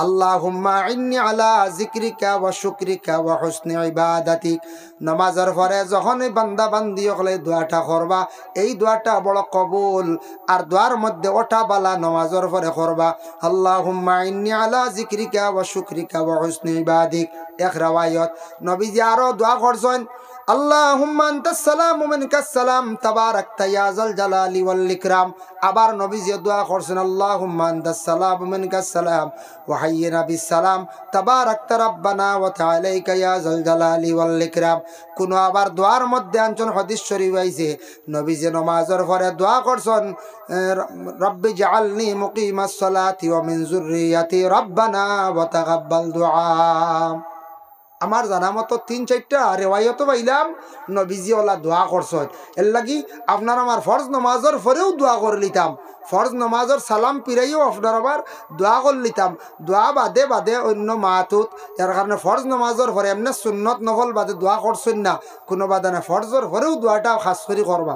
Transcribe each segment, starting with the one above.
আল্লাহুম্মা ইন্নী আলা যিকরিকা ওয়া শুকরিকা ওয়া হুসনি ইবাদাতিক। নামাজের পরে যখন বান্দা বান্দি হলে দোয়াটা করবা, এই দোয়াটা বড় কবুল। আর দোয়ার মধ্যে ওঠা বালা নামাজের পরে করবা আল্লাহুম্মা ইন্নী আলা যিকরিকা ওয়া শুকরিকা ওয়া হুসনি ইবাদাতিক। এক riwayat নবীজি আরো দোয়া করছেন আল্লাহুম্মা আনতাস সালাম ওয়া মিনকাস সালাম তাবারাকতা ইয়া যাল জালালি ওয়াল ইকরাম। আবার নবীজি দোয়া করছেন আল্লাহুম্মা আনতাস সালাম ওয়া মিনকাস সালাম ওয়া হাইয়িনা বিস সালাম তাবারাকতা রাব্বানা ওয়া তাআলাইকা ইয়া যাল জালালি ওয়াল ইকরাম। কোন আবার দোয়ার মধ্যে আনছেন হাদিস শরীফ আইছে নবীজি নামাজের পরে দোয়া করছেন রব্বি জাআলনি মুকিমাস সালাতি ওয়া মিন যুররিয়াতি রাব্বানা ওয়া তাকাব্বাল দুআ। আমার জানা মতো ৩-৪টা রেওয়ায়ত পাইলাম নবীজি ওলা দোয়া করছেন। এর লাগি আপনার আমার ফরজ নামাজের পরেও দোয়া করে লিতাম, ফরজ নামাজের সালাম পিরাইও আপনার আবার দোয়া করে লিতাম। দোয়া বাদে বাদে অন্য মাহাতুত এর কারণে ফরজ নামাজের পরে এমনি সুন্নত নফল বাদে দোয়া করছেন না, কোনো বাদে না, ফরজের পরেও দোয়াটা খাস করে করবা।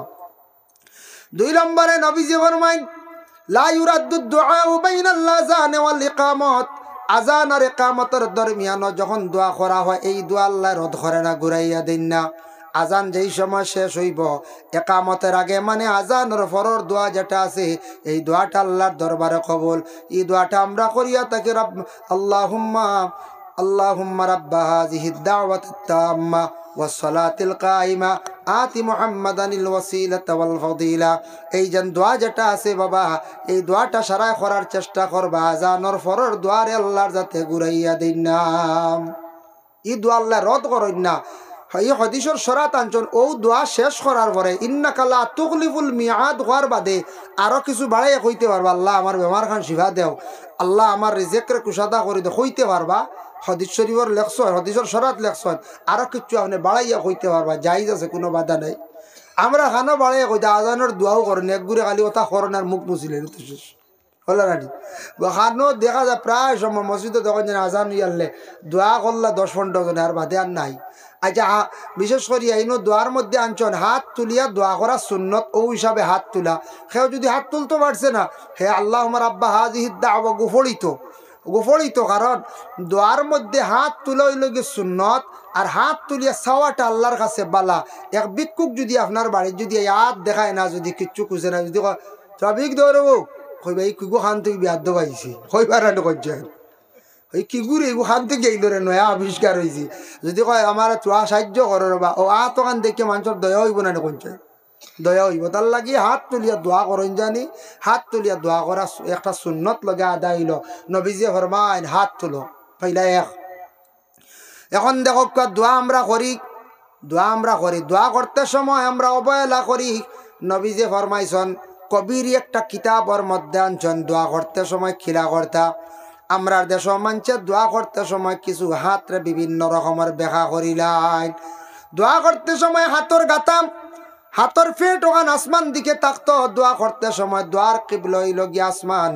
২ নম্বরে নবীজি ফরমাইন লা ইউরাদ্দুদ দুআ বাইনাল আযান ওয়াল ইকামত। আজান আর ইকামতের দরমিয়ান যখন দোয়া করা হয় এই দোয়া আল্লাহ রদ করে না, ঘুরাইয়া দেন না। আজান যেই সময় শেষ হইব ইকামতের আগে মানে আজানের পরের দোয়া যেটা আছে এই দোয়াটা আল্লাহর দরবারে কবুল। এই দোয়াটা আমরা করিয়া থাকি আল্লাহুম্মা রাব্বা হাযিহিদ দাওয়াতিত তাম্মা ওয়াস সালাতিল কাইমা আতি মুহাম্মাদানিল ওয়াসিলাতা ওয়াল ফাদিলা। এই যেন দোয়া যেটা আছে বাবা এই দোয়াটা সারাই করার চেষ্টা করবা। আজানের পরের দোয়ারে আল্লাহর যাতে ঘুরাইয়া দেন না, এই দোয়া আল্লাহ রদ করেন না। এই হাদিসের শরাত আনছেন ও দোয়া শেষ করার পরে ইন্নাকা লা তুগলিফুল মিআদ হওয়ার বাদে আরো কিছু বাড়াইয়া কইতে পারবা আল্লাহ আমার বেমার খান শিফা দেও, আল্লাহ আমার রিজেকরে কুশাদা করে দে কইতে পারবা। হাদিস শরীফের লেখছ হাদিসের শরাত লেখছ আরো কিছু আপনি বাড়াইয়া কইতে পারবা, জায়েজ আছে, কোনো বাধা নাই। আমরা খানো বাড়াইয়া কইতে আজানের দোয়াও করেন এক গুড়ে খালি ওটা করেন আর মুখ মুছিলেন তো শেষ হলো রানি। খানো দেখা যায় প্রায় সময় মসজিদে দেখেন যেন আজান ইয়ারলে দোয়া করলা 10-15 জন আর বাদে আর নাই। আচ্ছা বিশেষ করে এইনো দোয়ার মধ্যে আনছেন হাত তুলিয়া দোয়া করা সুন্নত, ও হিসাবে হাত তোলা। সেও যদি হাত তুলতে পারছে না হে আল্লাহুম্মা রাব্বা হাযিহিদ দাওয়া গুফড়িত, কারণ দোয়ার মধ্যে হাত তুলা হইল গিয়ে সুন্নত। আর হাত তুলিয়া চাওয়াটা আল্লাহর কাছে বালা। এক ভিক্ষুক যদি আপনার বাড়ির যদি হাত দেখায় না, যদি কিচ্ছু খুঁজে না, যদি ট্রাফিক দৌড়বো কইবা এই কুকু খান থেকে বিয়াদ পাইছি কইবার কইছেন ওই কিগুর এই খান থেকে এই ধরে নয়া আবিষ্কার হয়েছি। যদি কয় আমার তোয়া সাহায্য করো বা ও আতখান দেখে মানুষের দয়া হইব না কইছে, দয়া হইব। তার লাগি হাত তুলিয়া দোয়া করেন জানি, হাত তুলিয়া দোয়া করা একটা সুন্নত লগে আদায় হইল। নবীজি ফরমাইন হাত তুলো পয়লা এক। এখন দেখো দোয়া আমরা করি, দোয়া করতে সময় আমরা অবহেলা করি। নবীজি ফরমাইছেন কবির একটা কিতাবের মধ্যে আনছেন দোয়া করতে সময় খিলা করতা। আমরা দেশ মানুষের দোয়া করতে সময় কিছু হাতরে বিভিন্ন রকমের ব্যাখ্যা করিলাই। দোয়া করতে সময় হাতর গাতাম, হাতর ফেট ওখান আসমান দিকে থাকতো। দোয়া করতে সময় দোয়ার কিবলা হইল গিয়া আসমান।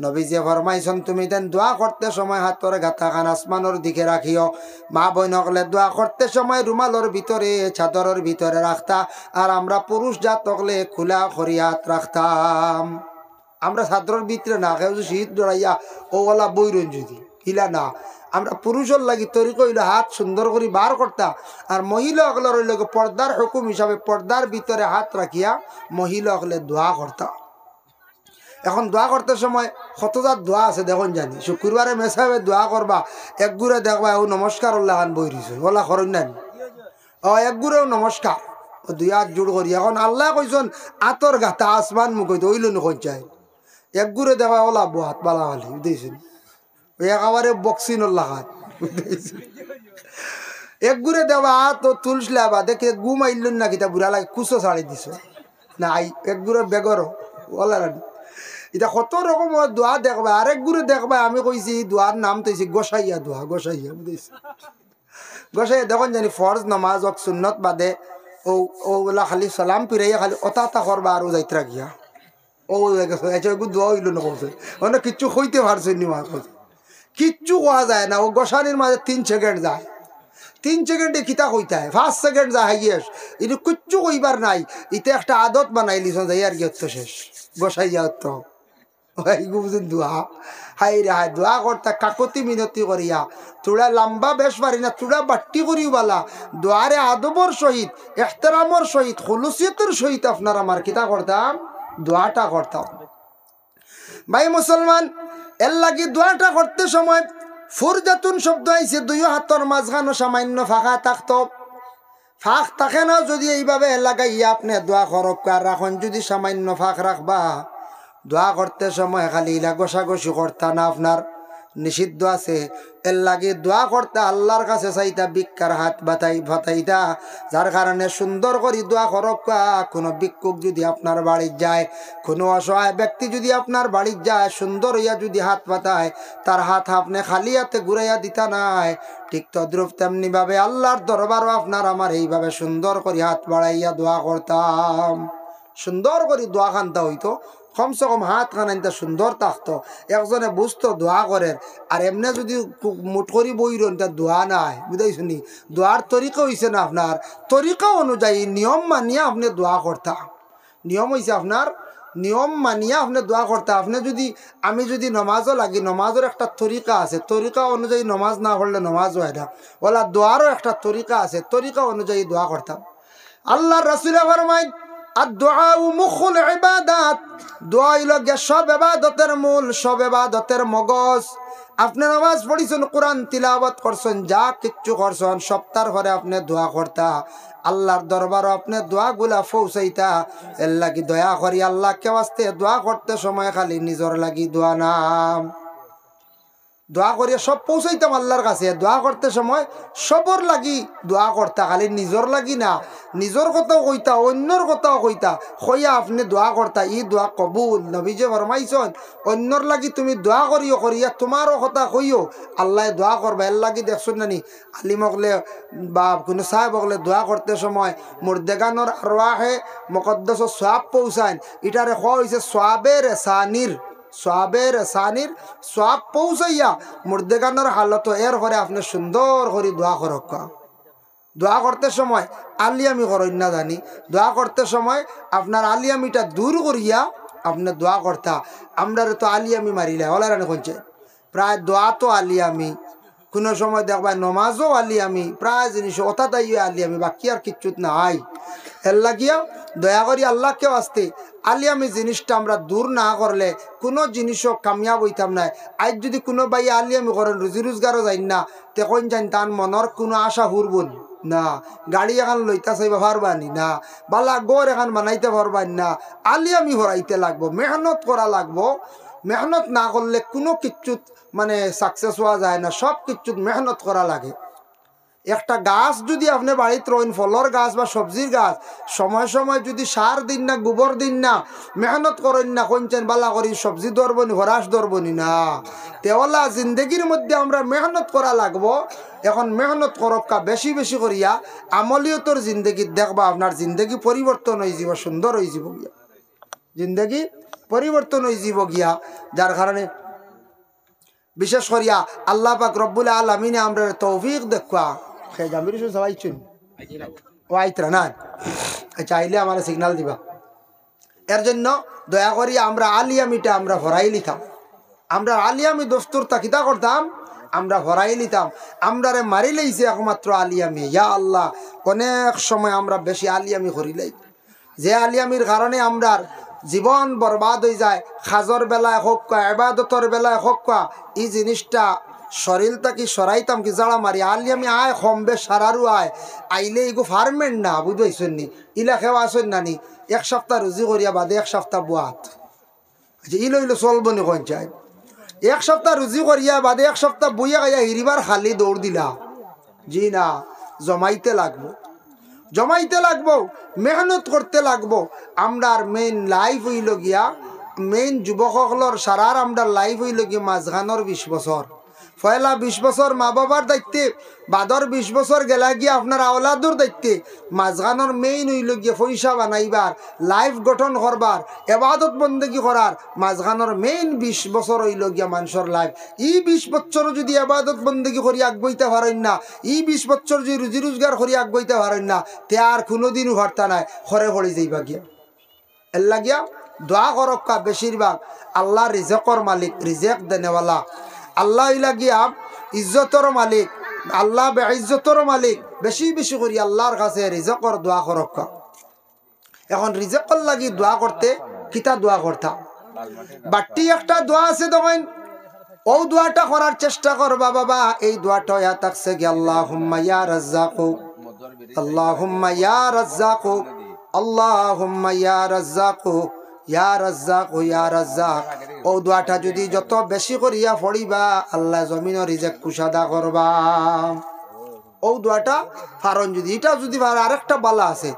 নবীজি ফরমাইছেন তুমি দেন দোয়া করতে সময় হাতর গাতা খান আসমানের দিকে রাখিও। মা বোন হকলে দোয়া করতে সময় রুমালের ভিতরে চাদরের ভিতরে রাখতা। আর আমরা পুরুষ জাত হকলে খোলা খরিয়াত রাখতাম। আমরা চাদরের ভিতরে না কেউ শীত ডরাইয়া ওলা বইরন যদি হিলা না, আমরা পুরুষের লাগি তৈরি করিলে হাত সুন্দর করে বার করতা। আর মহিলা হকলে রইল পর্দার হুকুম হিসাবে পর্দার ভিতরে হাত রাখিয়া মহিলা হকলে দোয়া করতা। এখন দোয়া করতে সময় কতজাত দোয়া আছে দেখুন জানি। শুক্রবারে মেসাবে দোয়া করবা এক গুড়ে দেখবা ও নমস্কার ওল্লা খান বই রয়েছে ওলা করেন না এক গুড়েও নমস্কার দুই হাত জোড় করি। এখন আল্লাহ কইছেন আতর গাতা আসমান মুখ ওইল নকই চাই এক গুড়ে দেখবা ওলা হাত বালা হালি বুঝতেছেন একেবারে বক্সিন ওল্লা খান বুঝতেছেন। এক গুড়ে দেওয়া তো তুলসলে বা দেখে গুম আইলেন না কিতা বুড়া লাগে কুচো ছাড়ি দিছ না এক গুড়ে বেগরও ওলা রানি। এটা কত রকমের দোয়া দেখবা। আরেক গুরু দেখবা আমি কইছি দোয়ার নাম তো গোসাইয়া দোয়া, গোসাইয়া বুঝেছি গোসাইয়া দেখুন জানি ফরজ নামাজ হোক সুন্নত বাদে ওগুলা খালি সালাম পিরাইয়া খালি অতা করবা আর যাইতরা গিয়া ও দোয়া হইল না কছে মানে কিচ্ছু হইতে পারছে নি মা কছে কিচ্ছু কোয়া যায় না। ও গোসানির মাঝে 3 সেকেন্ড যায়, 3 সেকেন্ডে কিতা কইতে হয় 5 সেকেন্ড যায় হাইয়েস এটা কিচ্ছু কইবার নাই। ইতে একটা আদত বানাই লিছ যাই আর কি শেষ গোসাইয়া তো এইগু বুঝুন দোয়া। হাই রে হাই দোয়া করতা কাকতি মিনতি করিয়া তোরা লম্বা বেশ পারি না তোরা বাট্টি করিও বালা দোয়ারে আদবর সহিত এহতেরামর সহিত খুলুসিয়তের সহিত আপনার আমার কিতা করতাম দোয়াটা করতাম। ভাই মুসলমান এর লাগি দোয়াটা করতে সময় ফুরজাতুন শব্দ আইছে দুই হাতর মাঝখানো সামান্য ফাঁকা থাকতো। ফাঁক থাকে না যদি এইভাবে লাগাইয়া আপনি দোয়া করক আর রাখুন যদি সামান্য ফাঁক রাখবা দোয়া করতে সময় খালি ইলা গোসাগসি করতা না আপনার নিষিদ্ধ আছে। এর লাগে দোয়া করতে আল্লাহর কাছে চাইতা ভিক্ষার হাত বাতাইতা যার কারণে সুন্দর করে দোয়া করক। কোনো ভিক্ষুক যদি আপনার বাড়ির যায় কোনো অসহায় ব্যক্তি যদি আপনার বাড়ির যায় সুন্দর হইয়া যদি হাত পাতায় তার হাত আপনি খালি হাতে ঘুরাইয়া দিতা নাই। ঠিক তদ্রুপ তেমনি ভাবে আল্লাহর দরবারও আপনার আমার এইভাবে সুন্দর করে হাত বাড়াইয়া দোয়া করতাম। সুন্দর করে দোয়া খানতা হইতো কমসে কম হাত খানাইতে সুন্দর থাকতো একজনে বুঝতো দোয়া করেন। আর এমনি যদি মুঠ করি বইরন তার দোয়া নাই বুঝাইছুনি। দোয়ার তরিকা হয়েছে না আপনার তরিকা অনুযায়ী নিয়ম মানিয়া আপনি দোয়া করতা। নিয়ম হয়েছে আপনার নিয়ম মানিয়া আপনি দোয়া করতা। আপনি যদি আমি যদি নমাজও লাগি নমাজের একটা তরিকা আছে তরিকা অনুযায়ী নমাজ না পড়লে নমাজ হয় না। ওলা দোয়ারও একটা তরিকা আছে তরিকা অনুযায়ী দোয়া করতাম। আল্লাহর রাসূল ফরমায় আর দোয়া মুখুল ইবাদাত দোয়া হইল গিয়া সব ইবাদতের মূল সব ইবাদতের মগজ। আপনি নামাজ পড়িছেন কোরআন তিলাওয়াত করছেন যা কিচ্ছু করছেন সপ্তাহ পরে আপনি দোয়া করতা আল্লাহর দরবারও আপনি দোয়াগুলা পৌঁছাইতা। এর লাগি দয়া করি আল্লাহকে ওয়াস্তে দোয়া করতে সময় খালি নিজর লাগি দোয়া নাম দোয়া করিয়া সব পৌঁছাইতাম আল্লাহর কাছে। দোয়া করতে সময় সবর লাগি দোয়া করতা খালি নিজর লাগি না। নিজর কথাও কইতা অন্যর কথাও কইতা কইয়া আপনি দোয়া করতা ই দোয়া কবুল। নবীজি ফরমাইছেন অন্যর লাগি তুমি দোয়া করিও করিয়া তোমারও কথা কইও আল্লাহ দোয়া করবা। এর লাগি দেখছুন নানি আলিমকলে বা কোনো সাহেবকলে দোয়া করতে সময় মুর্দেগানোর আরওয়াহে মুকদ্দাস সওয়াব পৌঁছায়। এটারে কওয়া হইছে সওয়াবের সানির সওয়াব পৌঁছাইয়া মুর্দেগানোর হালত। এর পরে আপনি সুন্দর করে দোয়া করক। দোয়া করতে সময় আলিয়ামি করেন না জানি দোয়া করতে সময় আপনার আলিয়ামিটা দূর করিয়া আপনি দোয়া করতা। আমরা তো আলিয়ামি মারিলে ওলারানি কইছে প্রায় দোয়া তো আলিয়ামি কোনো সময় দেখবা নমাজও আলিয়ামি প্রায় জিনিস ওটা তাই আলিয়ামি বাকি আর কিচ্ছুত নাই। এর লাগিয়া দয়া করি আল্লাহকে আসতে আলিয়ামি জিনিসটা আমরা দূর না করলে কোনো জিনিসও কামিয়াব হইতাম না। আজ যদি কোনো ভাই আলিয়ামি করেন রুজি রোজগারও যাই না তখন জান তার মনের কোনো আশা হুরবন না। গাড়ি এখন লইতা চাইবা পারবানি না বালা গড় এখন বানাইতে পারবানি না। আলিয়ামি হরাইতে লাগবো মেহনত করা লাগবো। মেহনত না করলে কোনো কিচ্ছুত মানে সাকসেস হওয়া যায় না। সব কিচ্ছুত মেহনত করা লাগে। একটা গাছ যদি আপনি বাড়িতে রইন ফলর গাছ বা সবজির গাছ সময় সময় যদি সার দিন না গোবর দিন না মেহনত করেন না কইছেন বালা করি সবজি ধরবনি হরাস ধরবনি না। তেওলা জিন্দগির মধ্যে আমরা মেহনত করা লাগবো। এখন মেহনত করক্কা বেশি বেশি করিয়া আমলিয়তর জিন্দগি দেখবা আপনার জিন্দগি পরিবর্তন হয়ে যাব সুন্দর হয়ে যাব গিয়া জিন্দগি পরিবর্তন হয়ে যাব গিয়া। যার কারণে বিশেষ করিয়া আল্লাহ পাক রব্বুল আলামিনে আমরা তৌফিক দেখা সেই জামির সবাই চুন ও আইতরা না চাইলে আমার সিগনাল দিবা। এর জন্য দয়া করি আমরা আলিয়ামিটা আমরা ভরাই লিতাম। আমরা আলিয়ামি দস্তুর তাকিতা করতাম আমরা ভরাই লিতাম। আমরারে মারি লইছে একমাত্র আলিয়ামি। ইয়া আল্লাহ অনেক সময় আমরা বেশি আলিয়ামি করিলাই যে আলিয়ামির কারণে আমরার জীবন বরবাদ হয়ে যায়। খাজর বেলায় হোক ইবাদতর বেলায় হোক এই জিনিসটা শরীর তাকি সরাইতাম কি জাড়া মারি আলিয়ামি আয় কমবে সারারু আয় আইলে এগো ফার্মেন্ট না বুঝবাইছেন নি ইলা খেওয়া আসেন নানি এক সপ্তাহ রুজি করিয়া বাদে এক সপ্তাহ বুয়াত আচ্ছা ইলো ইলো চলব নি কোন চাই এক সপ্তাহ রুজি করিয়া বাদে এক সপ্তাহ বইয়া গাইয়া হিরিবার খালি দৌড় দিলা জি না জমাইতে লাগবো মেহনত করতে লাগবো। আমরার মেইন লাইফ হইল গিয়া মেইন যুবকসকলর সারার আমরা লাইফ হইল গিয়া মাঝখানোর 20 বছর পয়লা 20 বছর মা বাবার দায়িত্বে বাদর 20 বছর গেলা গিয়া আপনার আওলাদর দায়িত্বে মাঝখানোর মেইন হইল গিয়া পয়সা বানাইবার লাইফ গঠন করবার ইবাদত বন্দেগী করার মাঝখানোর মেইন 20 বছর হইল গিয়া মানুষের লাইফ। এই 20 বছর যদি ইবাদত বন্দেগী করি আগাইতে পারেন না এই 20 বছর যদি রুজি রোজগার করি আগাইতে পারেন না তে আর কোনোদিনও হারতা নাই ঘরে পড়ে যাইবা গিয়া। এর লাগিয়া দোয়া করক্কা বেশিরভাগ আল্লাহ রিজেকর মালিক, রিজেক দেনেওয়ালা আল্লাহ লাগিয়া ইজ্জতর মালিক, আল্লাহ বেইজ্জতর মালিক। বেশি বেশি করি আল্লাহর কাছে রিজেকর দোয়া করক্কা। এখন রিজেকর লাগি দোয়া করতে কিতা দোয়া করতাম, বাট্টি একটা দোয়া আছে তখন ও দোয়াটা করার চেষ্টা করবা বাবা। এই দোয়াটা ইয়া থাকছে কি আল্লাহুম্মা ইয়া রাজ্জাকু, আল্লাহুম্মা ইয়া রাজ্জাকু, আল্লাহুম্মা ইয়া রাজ্জাকু, ইয়া রাজ্জাকু ইয়া রাজ্জাক। ও দোয়াটা যদি যত বেশি করিয়া পড়িবা আল্লাহ জমিনের রিজেক কুশাদা করবা। ও দোয়াটা ফারন যদি এটা যদি আরেকটা বালা আছে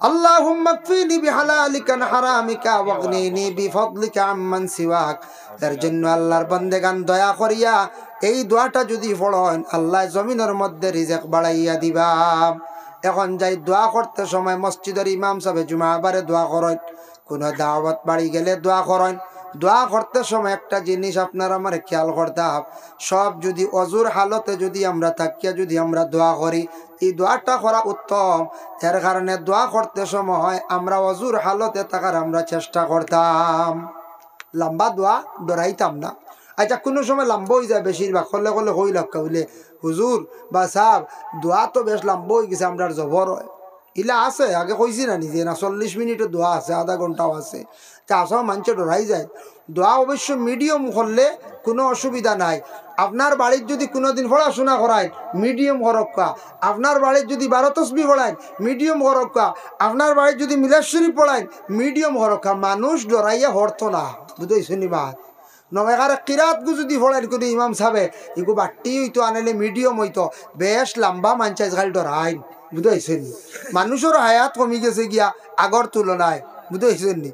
আল্লাহুম্মা কফিনি বিহালালিকা আন হারামিকা ওয়াগনিনি বিফদলিকা আম্মান সিওয়াক। এর জন্য আল্লাহর বান্দেগান দয়া করিয়া এই দোয়াটা যদি পড়েন আল্লাহ জমিনের মধ্যে রিজেক বাড়াইয়া দিবা। এখন যাই দোয়া করতে সময় মসজিদের ইমাম সাহেব জুমাবারে দোয়া করেন, কোনো দাওয়াত বাড়ি গেলে দোয়া করেন। দোয়া করতে সময় একটা জিনিস আপনার আমার খেয়াল করতে হবে, সব যদি অজুর হালতে যদি আমরা থাকিয়া যদি আমরা দোয়া করি এই দোয়াটা করা উত্তম। এর কারণে দোয়া করতে সময় আমরা অজুর হালতে থাকার আমরা চেষ্টা করতাম, লম্বা দোয়া ডরাইতাম না। আচ্ছা কোনো সময় লম্বা হয়ে যায়, বেশিরভাগ করলে করলে হই লক্ষ্য হইলে হুজুর বা সাহ দোয়া তো বেশ লম্বা হয়ে গেছে আমরা জবর হয় ইলা আছে। আগে কইছি না নিজে না 40 মিনিটের দোয়া আছে, আধা ঘন্টাও আছে। তা আসলে মানুষ ডরাই যায়। দোয়া অবশ্য মিডিয়াম করলে কোনো অসুবিধা নাই। আপনার বাড়ির যদি কোনোদিন পড়াশোনা করায় মিডিয়াম হরক্কা, আপনার বাড়ির যদি 12 তসবিহ পড়ায় মিডিয়াম হরক্কা, আপনার বাড়ির যদি মিলাদ শরীফ পড়ায় মিডিয়াম হরক্কা। মানুষ ডরাইয়া হরত না, বুঝতে শুনিবাদ নবেকারে কিরাতগু যদি পড়ায় কোনো ইমাম সাহেব এগু বাট্টি হইতো আনলে মিডিয়াম হইতো, বেশ লম্বা মানচাই খালি ডরাই, বুঝতে মানুষের হায়াত কমি গেছে গিয়া আগর তুলনায়, বুঝতে নি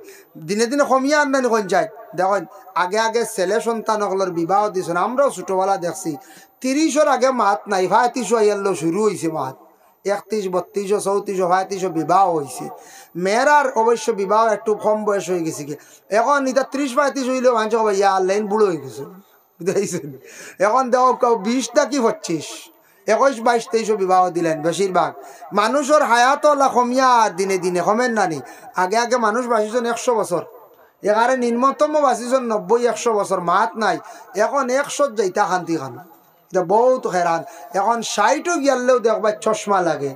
দিনে দিনে কমিয়া আননি কোন যায়। দেখেন আগে আগে ছেলে সন্তানগুলোর বিবাহ দিয়েছেন, আমরাও ছোটবেলা দেখছি 30-এর আগে মাত নাই, 35 আইয়াল্লো শুরু হয়েছে মাত, 31, 32, 34, 35 বিবাহ হয়েছে। মেয়েরার অবশ্য বিবাহ একটু কম বয়স হয়ে গেছে কি, এখন এটা 30-35 হইলেও মানুষ ইয়া লাইন বুড়ো হয়ে গেছে, বুঝতেছেন। এখন দেখো 20টা কি 25, 21, 22, 23 বিবাহ দিলেন। বেশিরভাগ মানুষের হায়াত কমিয়া দিনে দিনে কমেন নানি। আগে আগে মানুষ বাঁচিছেন 100 বছর, এখানে নিম্নতম বাঁচিছেন 90-100 বছর, মাত নাই। এখন 100 যাইতা খান্তি খান, এটা বহুত হেরান। এখন 60ও গিয়ালেও দেখবা চশমা লাগে,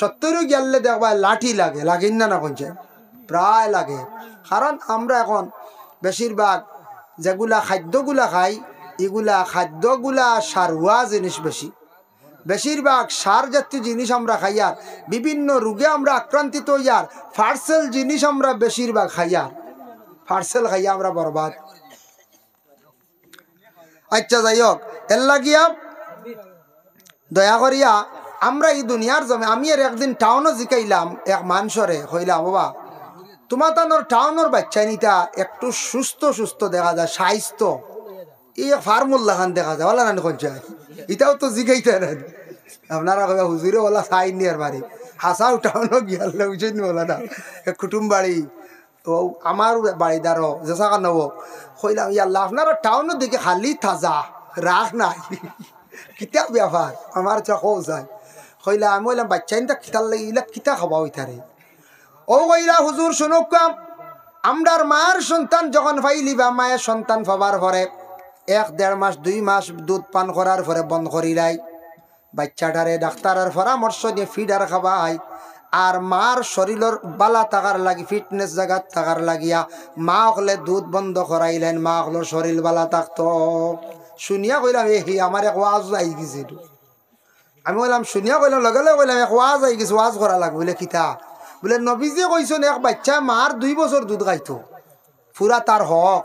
70ও গিয়ালে দেখবা লাঠি লাগে, লাগেন না না কোনছে প্রায় লাগে। কারণ আমরা এখন বেশিরভাগ যেগুলা খাদ্যগুলা খাই এগুলা খাদ্যগুলা সারুয়া জিনিস বেশি, বেশিরভাগ সার জাতীয় জিনিস আমরা খাইয়ার, বিভিন্ন রোগে আমরা আক্রান্তিত হইয়ার, পার্সেল জিনিস আমরা বেশিরভাগ খাইয়ার, পার্সেল খাইয়া আমরা বরবাদ। আচ্ছা যাই হোক, এর লাগিয়া দয়া করিয়া আমরা এই দুনিয়ার জমে আমি এর একদিন টাউনও জিকাইলাম এক মানুষরে, হইলাম বাবা তোমার তানোর টাউনের বাচ্চা নিতা একটু সুস্থ সুস্থ দেখা যায়, স্বাস্থ্য এই ফার্মুল্লা খান দেখা যায় ওলা রানি কোন এটাও তো জিকাইতে আপনারা কবে হুজুরে ওলা চাই নি আর বাড়ি হাসাও টাউনও গিয়ালে বুঝেন ওলা না কুটুম বাড়ি তো আমার বাড়িদারও যেসা নেব কইলাম ইয়াল্লা আপনারা টাউনের দিকে খালি তাজা রাখ নাই কিতা ব্যাপার আমার চোখও যায়। কইলা আমি বললাম বাচ্চা নিতা কিতার লাগে ইলা কিতা খাবা ওইটারে। ও কইলা হুজুর শুনুক কাম, আমরার মায়ের সন্তান যখন পাইলিবা মায়ের সন্তান পাবার পরে 1-1.5 মাস 2 মাস দুধ পান করার পরে বন্ধ করিলাই, বাচ্চাটারে ডাক্তারের পরামর্শ নিয়ে ফিডার খাবাই। আর মার শরীরের বালা থাকার লাগি ফিটনেস জায়গাত থাকার লাগিয়া মা হলে দুধ বন্ধ করাইলেন, মা হলো শরীর বালা থাকতো। শুনিয়া কইলাম হি আমার এক ওয়াজ আই গেছে, আমি বললাম শুনিয়া কইলাম লগে লগে কইলাম এক ওয়াজ আই গেছে, ওয়াজ করা লাগবে বলে কিতা বলে নবীজি কইছেন এক বাচ্চা মার 2 বছর দুধ খাইতো পুরা তার হক,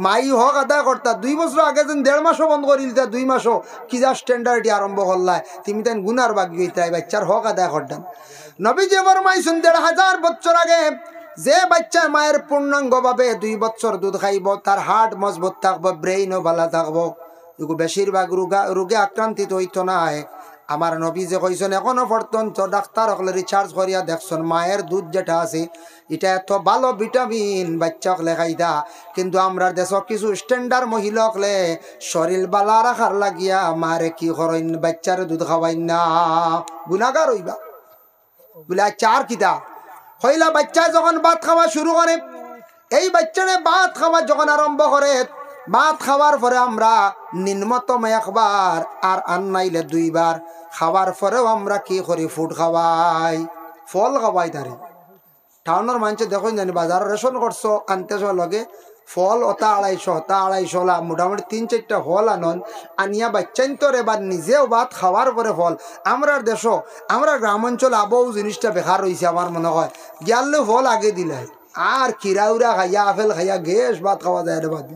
মাই হক আদায় করতা। 2 বছর আগে যেন 1.5 মাসও বন্ধ করিল, 2 মাসও কি যা স্ট্যান্ডার্ড আরম্ভ করলাই তুমি তাই গুনার বাকি হইতাই বাচ্চার হক আদায় করতেন। নবীজি ফরমাইছেন 1500 বছর আগে যে বাচ্চা মায়ের পূর্ণাঙ্গভাবে 2 বছর দুধ খাইব তার হার্ট মজবুত থাকবো, ব্রেইনও ভালো থাকবো, বেশিরভাগ রোগে আক্রান্তিত হইতো না। আমার নবী যে কইছেন এখনো পর্যন্ত ডাক্তার হলে রিচার্জ করিয়া দেখছেন মায়ের দুধ যেটা আছে এটা এত ভালো ভিটামিন বাচ্চা হলে খাইদা, কিন্তু আমরা দেশ কিছু স্ট্যান্ডার্ড মহিলা হলে শরীর বালা রাখার লাগিয়া মারে কি করেন বাচ্চার দুধ খাওয়াই না, গুনাগার হইবা বলে চার কিতা হইলা। বাচ্চা যখন ভাত খাওয়া শুরু করে এই বাচ্চারে ভাত খাওয়া যখন আরম্ভ করে, ভাত খাওয়ার পরে আমরা নিম্নতম একবার আর আন্নাইলে দুইবার, খাওয়ার পরেও আমরা কি করি, ফুড খাওয়াই, ফল খাওয়াই। তারে টাউনের মানুষে দেখুন জানি বাজার রেশন করছো আনতে লগে ফল ওটা 250 মোটামুটি 3-4টা ফল আনন আনিয়া বাচ্চাইন তোর এবার নিজেও ভাত খাওয়ার পরে ফল। আমরার দেশও আমরা গ্রামাঞ্চল আবহাওয়া জিনিসটা বেকার রয়েছে আমার মনে হয়, গিয়ালে ফল আগে দিলে আর কিরাউরা খাইয়া আপেল খাইয়া গ্যাস ভাত খাওয়া যায় রে বাদে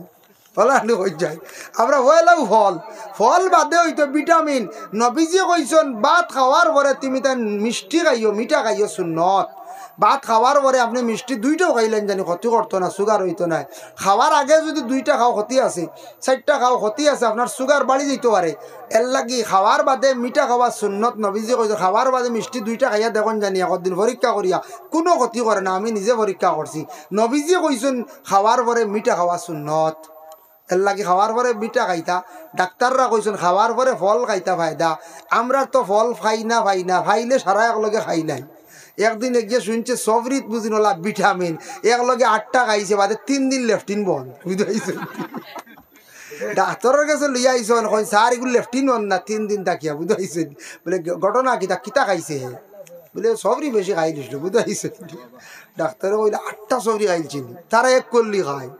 ফলানি হয়ে যায়। আমরা হইলাম ফল ফল বাদে হইতো ভিটামিন। নবীজি কইছেন ভাত খাওয়ার পরে তুমি তাই মিষ্টি খাইও, মিঠা খাইও সুন্নত। ভাত খাওয়ার পরে আপনি মিষ্টি 2টাও খাইলেন জানি ক্ষতি করতো না, সুগার হইতো না। খাওয়ার আগে যদি 2টা খাও ক্ষতি আছে, 4টা খাও ক্ষতি আছে, আপনার সুগার বাড়ি যেতে পারে। এর লাগি খাওয়ার বাদে মিঠা খাওয়া সুন্নত। নবীজি কইছে খাওয়ার বাদে মিষ্টি 2টা খাইয়া দেখুন জানি একদিন পরীক্ষা করিয়া কোনো ক্ষতি করে না। আমি নিজে পরীক্ষা করছি, নবীজি কইছেন খাওয়ার পরে মিঠা খাওয়া সুন্নত। এর লাগি খাওয়ার পরে মিঠা খাইতা। ডাক্তাররা কইছেন খাওয়ার পরে ফল খাইতা ফায়দা। আমরা তো ফল খাই না খাইলে সারা একলগে খাই নাই। একদিন গিয়ে শুনছে সবরিত বুঝি নলা ভিটামিন একলগে 8টা খাইছে, বাদে 3 দিন লেফটিন বন বুঝাইছেন। ডাক্তারের কাছে লইয়া আইসন কই স্যার এগুলো লেফটিন বন না 3 দিন তাকিয়া বুঝাইছেন। বলে ঘটনা কিতা খাইছে, বলে সবরি বেশি খাই দিছিল বুঝাইছেন। ডাক্তারে কইলে 8টা সবরি খাইছিল, তারা 1 কল্লি খায়।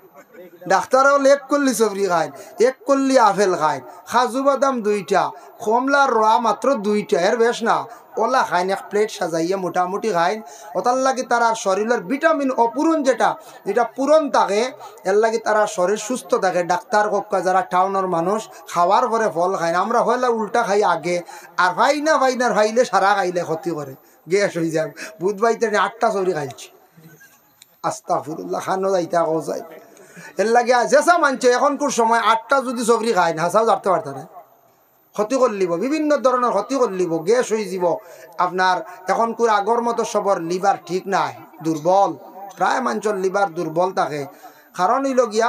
ডাক্তারও 1 কল্লি সবরি খায়, 1 কল্লি আপেল খায়, কাজু বাদাম 2টা, কমলার রোয়া মাত্র 2টা, এর বেশ না ওলা খাইন 1 প্লেট সাজাইয়া মোটামুটি খাইন। ওটার লাগে তার শরীরের ভিটামিন অপূরণ যেটা পূরণ থাকে, এর লাগে তারা শরীর সুস্থ থাকে। ডাক্তার কক্কা যারা টাউনের মানুষ খাওয়ার পরে ফল খায় না, আমরা হইলে উল্টা খাই আগে। আর ভাইলে সারা খাইলে ক্ষতি করে, গ্যাস হয়ে যায়। বুধবাইতে 8টা সবরি খাইছি, আস্তাগফিরুল্লাহ, খানো যাইতে যাই। এর লাগে যেসা মানছে এখনকার সময় 8টা যদি সবরি খায় না হাসাও জানতে পারত না, ক্ষতি করলিব, বিভিন্ন ধরনের ক্ষতি করলিব, গ্যাস হয়ে যাব আপনার। এখনকার আগর মতো সবর লিভার ঠিক নাই, দুর্বল, প্রায় মানুষের লিভার দুর্বল থাকে। কারণ হইল গিয়া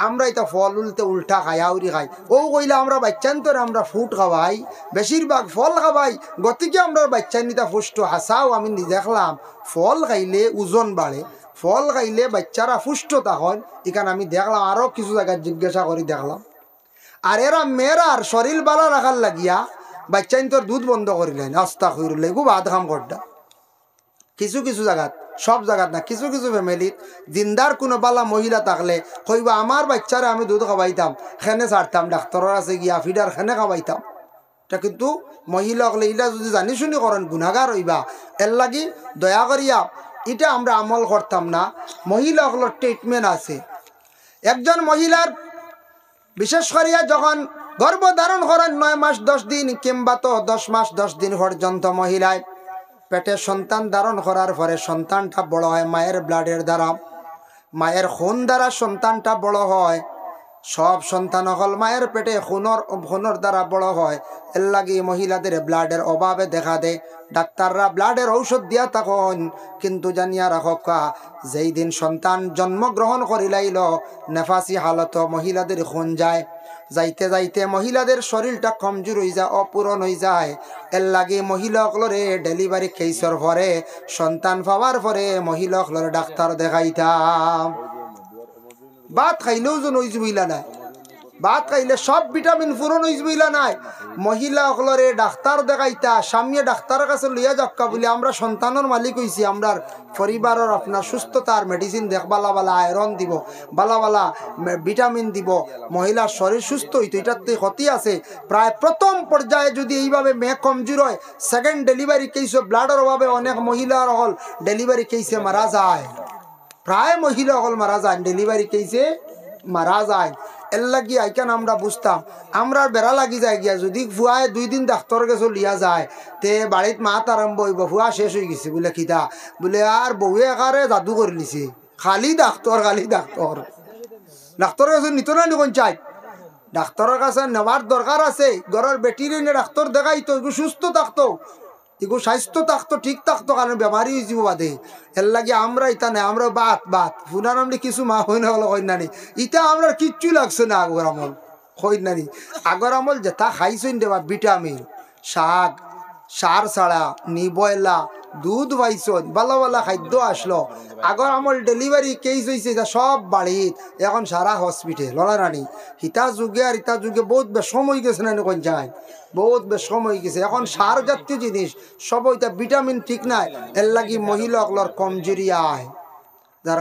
আমরা এটা ফল উল্টা খাই, আউরি খাই। ও কইলে আমরা বাচ্চান্তরে আমরা ফুড খাওয়াই, বেশিরভাগ ফল খাওয়াই, গতিকে আমরা বাচ্চানিটা পুষ্ট হাসাও। আমি দেখলাম ফল খাইলে ওজন বাড়ে, ফল খাইলে বাচ্চারা পুষ্ট তখন। এখানে আমি দেখলাম আরও কিছু জায়গায় জিজ্ঞাসা করি দেখলাম। আর এরা মেয়েরার শরীর বালা রাখার লাগিয়া বাচ্চাইন তোর দুধ বন্ধ করিলেন, আস্তাগফিরুল্লাহ, খুব আধ কাম করটা। কিছু জায়গাত, সব জায়গাত না, কিছু ফ্যামিলিত জিন্দার কোনো বালা মহিলা থাকলে কইবা আমার বাচ্চারা আমি দুধ খাওয়াইতাম, খেনে ছাড়তাম, ডাক্তারের আছে গিয়া ফিডার খেনে খাওয়াইতাম। এটা কিন্তু মহিলা হলে এটা যদি জানি শুনি করেন গুণাগার হইবা। এর লাগি দয়া করিয়া এটা আমরা আমল করতাম না। মহিলা হলোর ট্রিটমেন্ট আছে। একজন মহিলার বিশেষ করিয়া যখন গর্ভধারণ করেন 9 মাস 10 দিন কিংবা তো 10 মাস 10 দিন পর্যন্ত মহিলায় পেটে সন্তান ধারণ করার পরে সন্তানটা বড় হয় মায়ের ব্লাডের দ্বারা, মায়ের খুন দ্বারা সন্তানটা বড় হয়। সব সন্তান হল মায়ের পেটে খুনের দ্বারা বড় হয়। এর লাগে মহিলাদের ব্লাডের অভাবে দেখা দেয়। ডাক্তাররা ব্লাডের ঔষধ দিয়া তখন, কিন্তু জানিয়া রাখক যেই দিন সন্তান জন্মগ্রহণ করিলাইল নেফাসি হালত মহিলাদের খুন যায়, যাইতে যাইতে মহিলাদের শরীরটা কমজোর হয়ে যায়, অপূরণ হয়ে যায়। এর লাগে মহিলাগুলোরে ডেলিভারি কেসর পরে সন্তান পাওয়ার পরে মহিলাগুলোর ডাক্তার দেখাইতাম। ভাত খাইলেও যেন ওই বুঝলা নাই, ভাত খাইলে সব ভিটামিন পূরণ হয়ে বুঝলা নাই। মহিলা সকলরে ডাক্তার দেখাইতা, স্বামী ডাক্তারের কাছে লইয়া যাক্কা বলে আমরা সন্তানের মালিক হয়েছি, আমরা পরিবারের আপনার সুস্থতার মেডিসিন দেখ, বালা বালা আয়রন দিব, বালা বালা ভিটামিন দিব, মহিলার শরীর সুস্থ হইতো। এটাতে ক্ষতি আছে। প্রায় প্রথম পর্যায়ে যদি এইভাবে মেয়ে কমজোর হয়, সেকেন্ড ডেলিভারি কেসে ব্লাডের অভাবে অনেক মহিলার হল ডেলিভারি কেসে মারা যায়, প্রায় মহিলা হল মারা যায়, ডেলিভারি কেসে মারা যায়। এর লাগি আইকান আমরা বুঝতাম, আমরা বেড়া লাগি যায় গিয়া যদি ভুয়ায় 2 দিন ডাক্তারের কাছে লিয়া যায়, তে বাড়িত মাত আরম্ভ হইব, ভুয়া শেষ হয়ে গেছে বলে খিদা বলে আর বউয়ে একারে জাদু করে নিছে, খালি ডাক্তার ডাক্তারের কাছে নিত না নিকন চাই। ডাক্তারের কাছে নেওয়ার দরকার আছে। ঘরের বেটিরে নিয়ে ডাক্তার দেখাইতো, এগুলো সুস্থ থাকতো, এগুলো স্বাস্থ্য থাকতো, ঠিক থাকতো, কারণ বেমারি হয়ে যাব বাদে। এর লাগে আমরা ইটা নেই, আমরা বাত ফুনার আমলি কিছু মা হই না হলো হইন নানি, ইটা আমরা কিচ্ছু লাগছে না। আগর আমল হইন নানি, আগর আমল যেটা খাইছেন দেবা ভিটামিন, শাক, সার ছাড়া, নিবয়লা, দুধ পাইছন ভালো ভালো খাদ্য আসলো আগর আমল ডেলিভারি কেস হয়েছে সব বাড়িত এখন সারা হসপিটাল লড়া রানী হিতা যুগে আর ইতা যুগে বহুত বেশম হয়ে গেছে না কোন যায় বহুত বেশম হয়ে গেছে এখন সার জাতীয় জিনিস সব ওইটা ভিটামিন ঠিক নাই এর লাগি মহিলাগুলোর কমজোরি আয় যার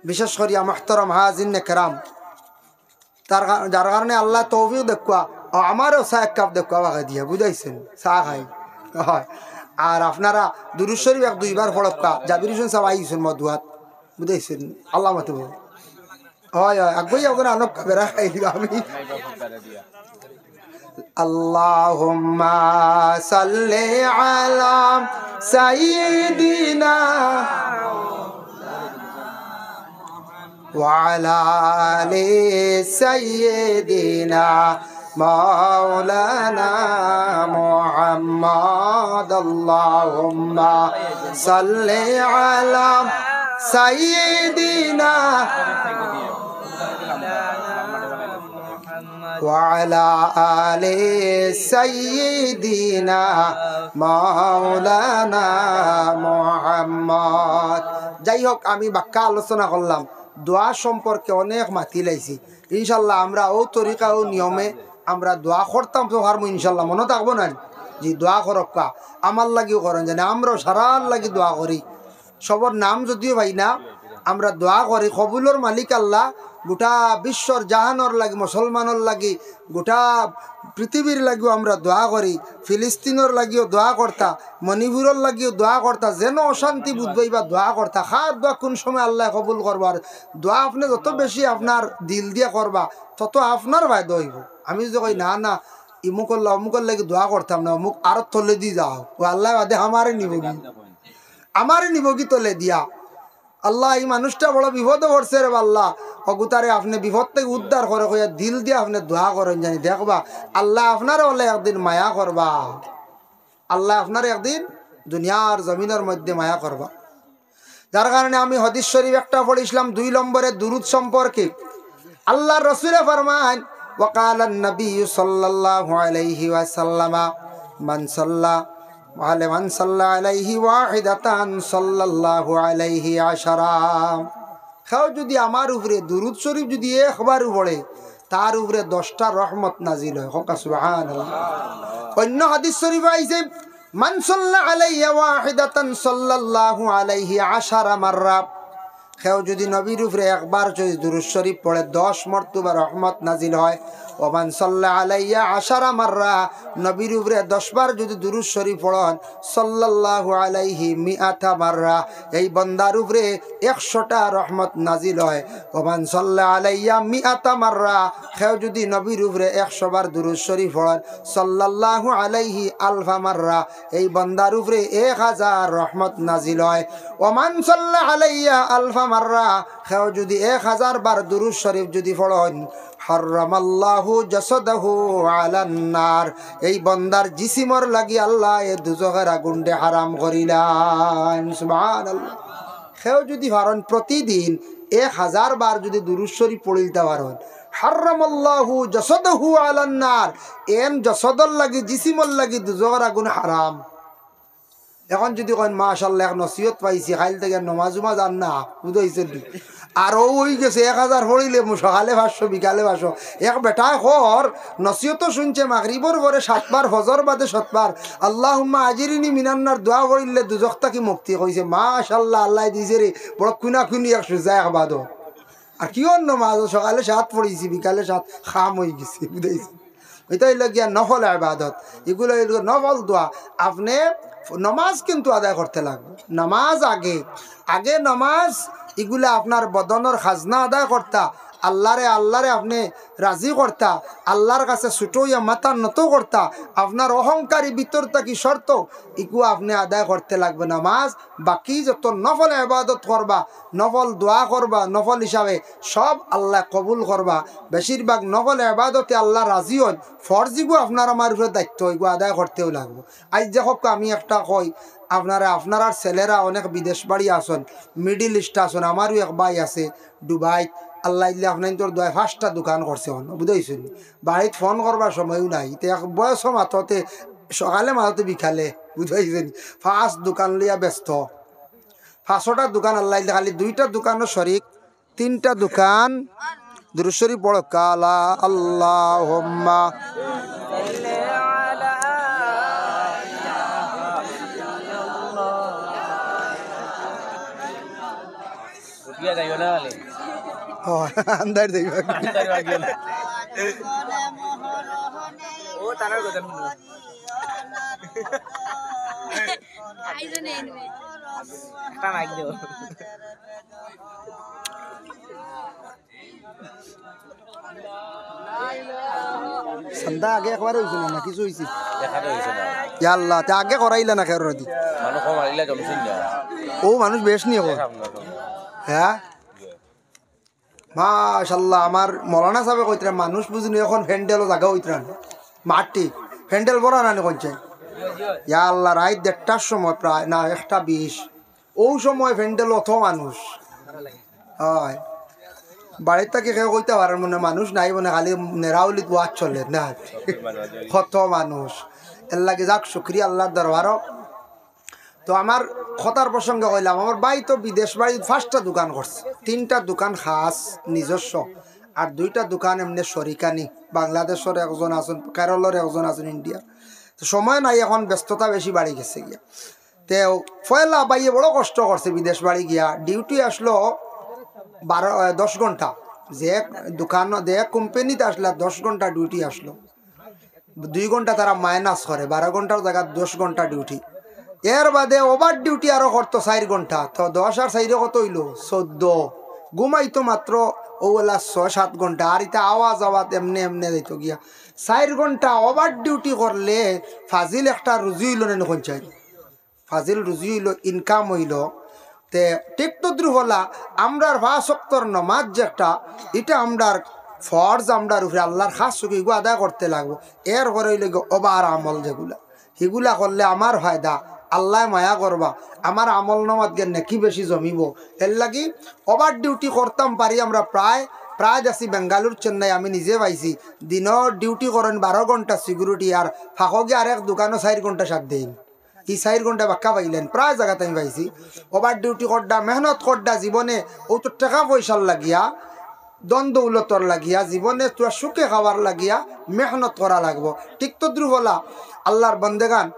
বিশেষ করিয়া মুহতারাম হাজিন কেরাম যার কারণে আল্লাহ তৌফিক দেখুয়া আমারও চা এক কাপ দেখুয়া বাগা দিয়া বুঝাইছেন চা খাই হয় আর আপনারা দুরূদ শরীফ এক দুইবার পড়কা জাবির হোসেন সাহেব আইছেন মধুয়াত বুঝাইছেন আল্লাহ মতো হয় হয় আগুই ওখানে অনেক বেড়া খাই দিবা আমি আল্লাহুম্মা সাল্লি আলা সাইয়্যিদিনা وعلى آل سيدنا مولانا محمد اللهم صل على سيدنا وعلى آل سيدنا مولانا محمد যাই হোক আমি বাক্য আলোচনা করলাম দোয়া সম্পর্কে অনেক মাতি লাইছি ইনশাল্লাহ আমরা ও তরিকা ও নিয়মে আমরা দোয়া করতাম তো হারমো ইনশাল্লাহ মনে থাকবো না যে দোয়া করক্কা আমার লাগিও করেন জানি আমরাও সারার লাগি দোয়া করি সবর নাম যদিও ভাই না আমরা দোয়া করি কবুলর মালিক আল্লাহ গোটা বিশ্বর জাহানর লাগি মুসলমানর লাগি গোটা পৃথিবীর লাগিও আমরা দোয়া করি ফিলিস্তিনের লাগিও দোয়া করতা মণিপুরের লাগিও দোয়া করতা যেন অশান্তি বুঝবই বা দোয়া করতা খার দোয়া কোন সময় আল্লাহ কবুল করবার দোয়া আপনি যত বেশি আপনার দিল দিয়ে করবা তত আপনার ভাই দইব আমি যদি কই না না ইমুকল্লা অমুকর লাগি দোয়া করতাম না অমুক আর তলে দিয়ে যাও ও আল্লাহ বাদে আমারে নিবগি তলে দিয়া আল্লাহ এই মানুষটা বড় বিপদে পড়ছে রে আল্লাহ অগুতারে আপনি বিপদ থেকে উদ্ধার করে কইয়া দিল দিয়ে আপনি দোয়া করেন জানি দেখবা আল্লাহ আপনার বলে একদিন মায়া করবা আল্লাহ আপনার একদিন দুনিয়ার জমিনের মধ্যে মায়া করবা যার কারণে আমি হাদিস শরীফ একটা পড়িছিলাম 2 নম্বরে দুরূদ সম্পর্কে আল্লাহর রাসূল ফরমান وقال النبي صلى الله عليه وسلم من صلى عليه واحدة صلى الله عليه عشرا খাও যদি আমার উপরে দুরূদ শরীফ যদি একবার পড়ে তার উপরে 10টা রহমত নাজিল হয় হোক সুবহানাল্লাহ অন্য হাদিস শরীফে আইছে মান সাল্লা আলাইহি ওয়াহিদাতান সাল্লাল্লাহু আলাইহি 10 মাররা খাও যদি নবীর উপরে একবার যদি দুরূদ শরীফ পড়ে 10 মর্তবা রহমত নাজিল হয় ওমান সাল্লা আলাইয়া 10 মাররা নবীর উপরে 10 বার যদি দুরূদ শরীফ পড়েন সাল্লাল্লাহু আলাইহি মিআতা মাররা এই বান্দার উপরে 100টা রহমত নাজিল হয় ওমান সাল্লা আলাইয়া মিআতা মাররা কেউ যদি নবীর উপরে 100 বার দুরূদ শরীফ পড়েন সাল্লাল্লাহু আলাইহি আলফা মাররা এই বান্দার উপরে 1000 রহমত নাজিল হয় ওমান সাল্লা আলাইয়া আলফা মাররা কেউ যদি 1000 বার দুরূদ শরীফ যদি পড়েন হারামাল্লাহু জাসাদাহু আলান নার এই বান্দার জিসিমর লাগি আল্লাহ এ দুজখের আগুনতে হারাম করিলেন সুবহানাল্লাহ কেউ যদি পারেন প্রতিদিন 1000 বার যদি দুরূদ শরীফ পড়িতে পারেন হারামাল্লাহু জাসাদাহু আলান নার এন জাসাদর লাগি জিসিমর লাগি দুজখের আগুন হারাম এখন যদি কইন মাশাআল্লাহ এক নসিহত পাইছি খাইল থেকে নামাজ জান না বুঝাইছেন আর ওই গেছে 1000 পড়িলে সকালে 500 বিকালে 500 এক বেটা খর নসিহত শুনছে মাগরিবর পরে 7 বার ফজর বাদে 7 বার আল্লাহুম্মা আজিরিনি মিনান্নার দোয়া পড়িলে দুজখ থেকে মুক্তি কইছে মাশাআল্লাহ আল্লাহ দিছে রে বড় কুনা কুনি 100 যায় বাদো আর কি অন্য নামাজ সকালে 7 পড়িছি বিকালে 7 খাম হই গেছে বুঝাইছেন এটা হইল গিয়া নফল ইবাদত এগুলো হইল নফল দোয়া আপনি নামাজ কিন্তু আদায় করতে লাগবে নামাজ আগে নামাজ এগুলা আপনার বদনের খাজনা আদায় করতা আল্লাহরে আপনি রাজি করতা আল্লাহর কাছে ছুটো ইয়া মাথা নত করতা আপনার অহংকারী ভিতর থাকি শর্ত ইগু আপনি আদায় করতে লাগবে নামাজ বাকি যত নফল ইবাদত করবা নফল দোয়া করবা নফল হিসাবে সব আল্লাহ কবুল করবা বেশিরভাগ নফল ইবাদতে আল্লাহ রাজি হন ফরজিগু আপনার আমার উপরে দায়িত্ব এগু আদায় করতেও লাগবে আজ দেখো আমি একটা কই আপনারা ছেলেরা অনেক বিদেশ বাড়ি আসন মিডিল ইস্ট আসন আমারও এক ভাই আছে দুবাই আল্লাহ ইল্লা আপনার তোর 5টা দোকান করছে বুঝাইছেন বাড়িতে ফোন করবার সময়ও নাই বয়স মাততে সকালে মাততে বিকালে বুঝাইছেন 5 দোকান লিয়া ব্যস্ত 5টা দোকান আল্লাহ খালি 2টা দোকানও শরিক 3টা দোকান দুরূদ শরীফ পড়ো কালা আল্লাহুম্মা अंदर देखो ओ तारा को जन आइजो नहीं इनमें हटा माइक दो संदा आगे एक बार হইছিল না কিছু হইছে দেখাতে হইছে না ইয়া আল্লাহ তা আগে করাইলা না খের দি মানুষ মারিলা জমছিন না ও মানুষ বেশ নিয়ে হ্যাঁ মাশাআল্লাহ আমার মৌলানা সাহেব কইতরা মানুষ বুঝিনি এখন ফ্যান্ডেলও জায়গা হইতরান মাটি ফ্যান্ডেল বড় না কোনছে ইয়া আল্লাহ রাত 1টার সময় প্রায় না 1:20 ও সময় ফ্যান্ডেল অত মানুষ হয় বাড়ির থেকে কেউ কইতে পারেন মনে মানুষ নাই মনে খালি নেরাউলিত ওয়াজ চলে না কত মানুষ এর লাগে যাক শুকরিয়া আল্লাহর দরবারও তো আমার কথার প্রসঙ্গে কইলাম আমার ভাই তো বিদেশ বাড়ি 5টা দোকান করছে 3টা দোকান খাস নিজস্ব আর 2টা দোকান এমনি শরিকানি বাংলাদেশের একজন আছেন কেরলের একজন আছেন ইন্ডিয়া তো সময় নাই এখন ব্যস্ততা বেশি বাড়ি গেছে গিয়া তো পয়লা বাইয়ে বড় কষ্ট করছে বিদেশ বাড়ি গিয়া ডিউটি আসলো 10 ঘন্টা যে দোকান যে কোম্পানিতে আসলে 10 ঘন্টা ডিউটি আসলো 2 ঘন্টা তারা মাইনাস করে 12 ঘন্টার জায়গায় 10 ঘন্টা ডিউটি এর বাদে ওভার ডিউটি আরো করতো 4 ঘন্টা তো 10 আর 4 কত হইল 14 ঘুমাইতো মাত্র ওলা 6-7 ঘন্টা আর এটা আওয়াজ এমনি এমনি দিত গিয়া 4 ঘন্টা ওভার ডিউটি করলে ফাজিল একটা রুজি হইল না কোনচাই ফাজিল রুজি হইল ইনকাম হইল তে ঠিক তদ্রু হলা আমরার 5 ওয়াক্তের নামাজ যেটা এটা আমরার ফরজ আমরার উপরে আল্লাহর খাস সুকিগো আদায় করতে লাগবো এর পরে হইল ওভার আমল যেগুলা এগুলা করলে আমার ফায়দা আল্লাহ মায়া করবা আমার আমল নামাত জ্ঞান নাকি বেশি জমিব এর লাগি ওভার ডিউটি করতাম পারি আমরা প্রায় যাচ্ছি বেঙ্গালুর চেন্নাই আমি নিজে পাইছি দিনের ডিউটি করেন 12 ঘন্টা সিকিউরিটি আর ফাঁকগে আর এক দোকানও 4 ঘন্টা সাত দিন এই 4 ঘন্টা বাক্কা পাইলেন প্রায় জায়গাতে আমি পাইছি ওভার ডিউটি করডা মেহনত করডা জীবনে ও তো টাকা পয়সার লাগিয়া দ্বন্দ্ব উলতর লাগিয়া জীবনে তোরা সুখে খাওয়ার লাগিয়া মেহনত করা লাগবো ঠিক তো দ্রুবলা আল্লাহর বন্দেগান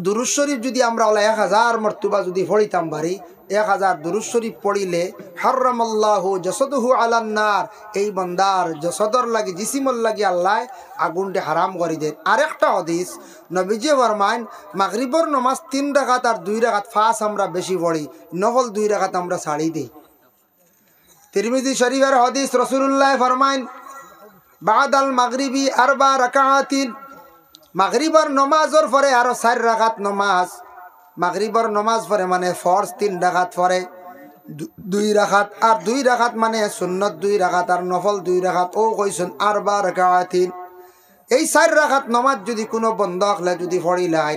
দুরূদ শরীফ যদি আমরা 1000 মর্তবা যদি পড়িতাম পারি 1000 দুরূদ শরীফ পড়িলে হারামাল্লাহু জাসাদুহু আলান নার এই বান্দার জাসাদর লাগি জিসিমর লাগি আল্লাহ আগুনতে হারাম করে দেন আরেকটা হাদিস নবীজি ফরমান মাগরিবের নামাজ 3 রাকাত আর 2 রাকাত ফাস আমরা বেশি পড়ি নফল 2 রাকাত আমরা ছাড়ি দেই তিরমিজি শরীফের হাদিস রাসূলুল্লাহ ফরমান বাদাল মাগরিবি 4 রাকাতিন মাগরিবের নামাজের পরে আরো 4 রাকাত নামাজ মাগরিবের নামাজ পরে মানে ফরজ 3 রাকাত পরে 2 রাকাত আর 2 রাকাত মানে সুন্নাত 2 রাকাত আর নফল 2 রাকাত ও কইছেন 4 রাকাতিন এই 4 রাকাত নামাজ যদি কোনো বন্দা হলে যদি পড়িলাই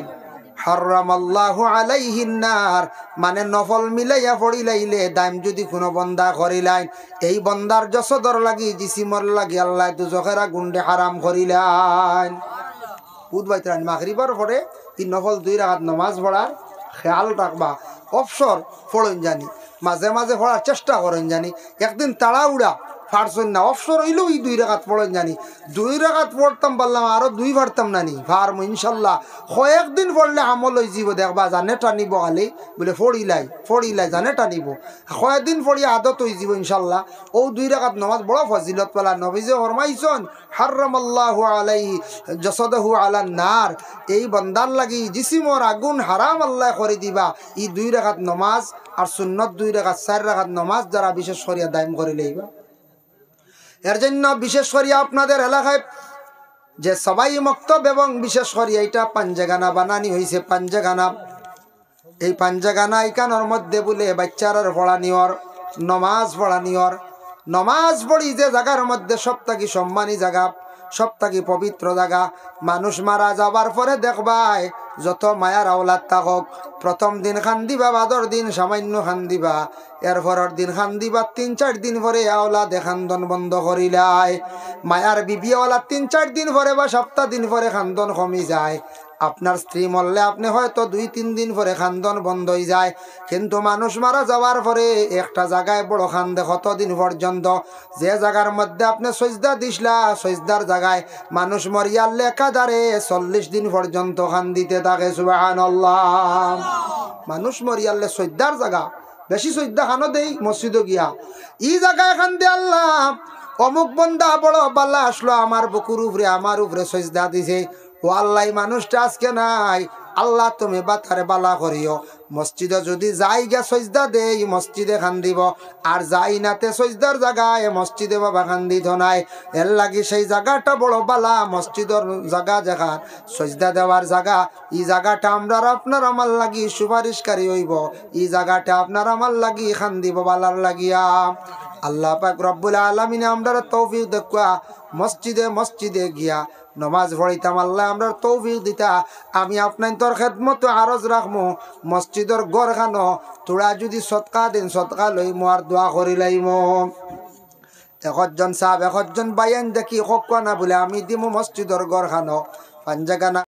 হারামাল্লাহু আলাইহিন নার মানে নফল মিলাইয়া পড়িলাইলে দাম যদি কোনো বন্দা করিলাই এই বন্দার জসদর লাগি জিসিমর লাগি আল্লাহ দুজখের আগুনতে হারাম করিলাই বুধবাইতরান মাগরিবার পরে এই নফল 2 রাকাত নামাজ পড়ার খেয়াল রাখবা অবসর পড়েন জানি মাঝে মাঝে পড়ার চেষ্টা করেন জানি একদিন তাড়াউড়া ফারছেন না অবসর হইলেও এই 2 রাকাত পড়েন জানি 2 রাকাত পড়তাম পারলাম আরো 2 পারতাম নানি ফারম ইনশাল্লাহ কয়েকদিন পড়লে আমল হয়ে যাব দেখবা জানে টানিব খালি বলে ফড়িলাই জানে টানিব কয়েকদিন পড়ি আদত হয়ে যাব ইনশাল্লাহ ও 2 রাকাত নামাজ বড় ফজিলত পালা নবীজি ফরমাইছেন হারামাল্লাহু আলাইহি জাসাদাহু আলান নার এই বান্দার লাগি জিসিমর আগুন হারাম আল্লাহ করে দিবা এই 2 রাকাত নামাজ আর সুন্নাত 2 রাকাত 4 রাকাত নামাজ যারা বিশেষ করিয়া দায়ম করে লইবা এর জন্য বিশেষ করে আপনাদের এলাকায় যে সবাই মক্তব এবং বিশেষ করে এইটা পাঞ্জাগানা বানানি হয়েছে পাঞ্জাগানা এই পাঞ্জাগানা এখানোর মধ্যে বলে বাচ্চারার পড়ানিওর নমাজ পড়ি যে জায়গার মধ্যে সবথেকে সম্মানী জায়গা সবথেকে পবিত্র জায়গা মানুষ মারা যাবার পরে দেখবাই যত মায়ার আওলাদ থাকক প্রথম দিন খান দিবা, বাদর দিন সামান্য খান দিবা, এরপরের দিন খান দিবা, 3-4 দিন পরে আওলাদে খান্দন বন্ধ করিলাই। মায়ার বিবি আওলাদ 3-4 দিন পরে বা সপ্তাহ দিন পরে খান্দন কমি যায়। আপনার স্ত্রী মরলে আপনি হয়তো 2-3 দিন পরে খান্দন বন্ধ হয়ে যায়, কিন্তু মানুষ মারা যাওয়ার পরে একটা জায়গায় বড় খান্দে কতদিন পর্যন্ত, যে জায়গার মধ্যে আপনি সজদা দিসলা সজদার জায়গায় মানুষ মরিয়ার লেখাদারে 40 দিন পর্যন্ত খান দিতে থাকে। সুবহানাল্লাহ। মানুষ মরিয়ালে সজদার জায়গা বেশি সজদা খানো দেই মসজিদে গিয়া, ই জায়গায় খান দে আল্লাহ অমুক বন্দা বড় বাল্লা আসলো আমার বুকুর উপরে আমার উপরে সজদা দিছে, ও আল্লাহ মানুষটা আজকে নাই, আল্লাহ তুমি বাতারে বালা করিও। মসজিদে যদি যাই গা সজদা দেই মসজিদে খান দিব, আর যাই নাতে সজদার জায়গায় মসজিদে বাবা খান দিত নাই। এর লাগি সেই জায়গাটা বড় বালা, মসজিদের জায়গা যেখান সজদা দেওয়ার জায়গা, এই জায়গাটা আমরা আপনার আমার লাগি সুপারিশকারী হইব, এই জায়গাটা আপনার আমার লাগি খান দিব বালার লাগিয়া। আল্লাহ পাক রব্বুল আলামিন আমরা তৌফিক দেখা মসজিদে মসজিদে গিয়া নমাজ পড়িতাম, আল্লাহ আমরা তৌফিক দিতা। আমি আপনার তোর খেদমত আরজ রাখমু, মসজিদের গড় খানো তোরা যদি সৎকা দিন সৎকা লইমু আর দোয়া করি লাইমু। একজন সাহেব একজন বাইন দেখি হোক না বলে আমি দিমু মসজিদের গড় খানো পাঞ্জাগানা